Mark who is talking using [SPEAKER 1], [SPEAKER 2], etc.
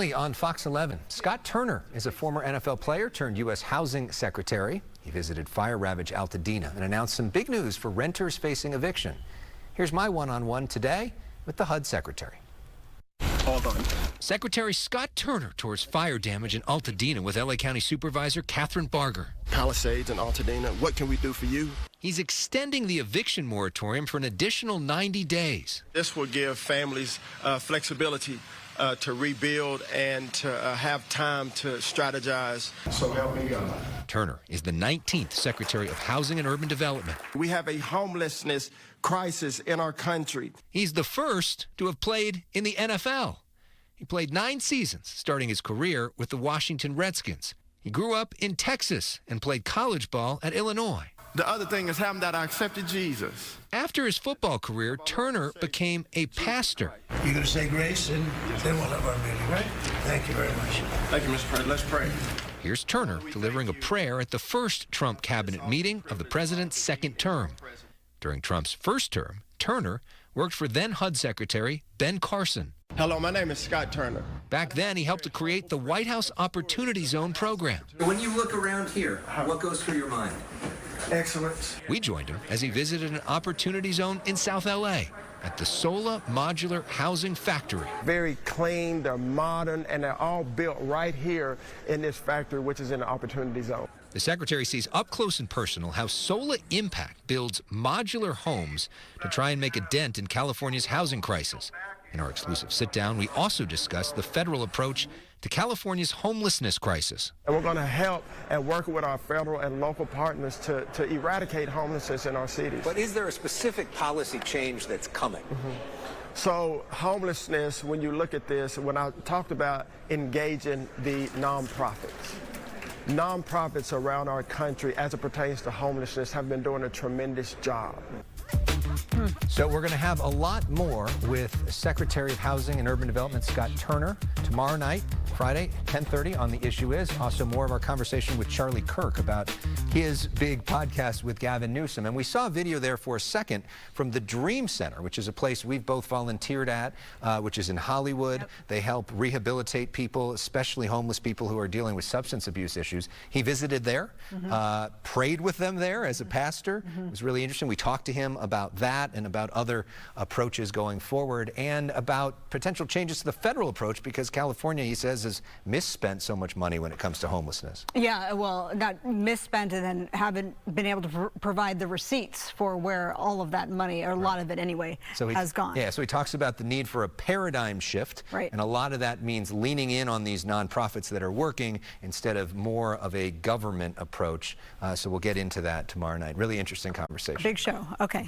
[SPEAKER 1] Recently on Fox 11, Scott Turner is a former NFL player turned U.S. Housing Secretary. He visited fire-ravaged Altadena and announced some big news for renters facing eviction. Here's my one-on-one today with the HUD Secretary.
[SPEAKER 2] Hold on.
[SPEAKER 1] Secretary Scott Turner tours fire damage in Altadena with L.A. County Supervisor Catherine Barger.
[SPEAKER 2] Palisades and Altadena, what can we do for you?
[SPEAKER 1] He's extending the eviction moratorium for an additional 90 days.
[SPEAKER 2] This will give families flexibility to rebuild and to have time to strategize. So help me God.
[SPEAKER 1] Turner is the 19th Secretary of Housing and Urban Development.
[SPEAKER 2] We have a homelessness crisis in our country.
[SPEAKER 1] He's the first to have played in the NFL. He played 9 seasons, starting his career with the Washington Redskins. He grew up in Texas and played college ball at Illinois.
[SPEAKER 2] The other thing is having that I accepted Jesus.
[SPEAKER 1] After his football career, Turner became a pastor.
[SPEAKER 3] You're going to say grace, and then we'll have our meeting, right? Thank you very much.
[SPEAKER 2] Thank you, Mr. President. Let's pray.
[SPEAKER 1] Here's Turner delivering a prayer at the first Trump cabinet meeting of the president's second term. During Trump's first term, Turner worked for then HUD Secretary Ben Carson.
[SPEAKER 2] Hello, my name is Scott Turner.
[SPEAKER 1] Back then, he helped to create the White House Opportunity Zone program.
[SPEAKER 4] When you look around here, what goes through your mind?
[SPEAKER 2] Excellence.
[SPEAKER 1] We joined him as he visited an Opportunity Zone in South L.A. at the Sola Modular Housing Factory.
[SPEAKER 2] Very clean, they're modern, and they're all built right here in this factory, which is in the Opportunity Zone.
[SPEAKER 1] The Secretary sees up close and personal how Sola Impact builds modular homes to try and make a dent in California's housing crisis. In our exclusive sit-down, we also discussed the federal approach to California's homelessness crisis.
[SPEAKER 2] And we're going to help and work with our federal and local partners to eradicate homelessness in our cities.
[SPEAKER 4] But is there a specific policy change that's coming?
[SPEAKER 2] So homelessness, when you look at this, when I talked about engaging the nonprofits, nonprofits around our country as it pertains to homelessness have been doing a tremendous job.
[SPEAKER 1] So we're going to have a lot more with Secretary of Housing and Urban Development Scott Turner tomorrow night, Friday, 10:30 on The Issue Is. Also more of our conversation with Charlie Kirk about his big podcast with Gavin Newsom. And we saw a video there for a second from the Dream Center, which is a place we've both volunteered at, which is in Hollywood. Yep. They help rehabilitate people, especially homeless people who are dealing with substance abuse issues. He visited there, prayed with them there as a pastor. It was really interesting. We talked to him about that and about other approaches going forward and about potential changes to the federal approach because California, he says, has misspent so much money when it comes to homelessness.
[SPEAKER 5] Yeah, well, not misspent and then haven't been able to provide the receipts for where all of that money, or a lot of it anyway, has gone.
[SPEAKER 1] Yeah, so he talks about the need for a paradigm shift. Right. And a lot of that means leaning in on these nonprofits that are working instead of more of a government approach. So we'll get into that tomorrow night. Really interesting conversation.
[SPEAKER 5] Big show. Okay.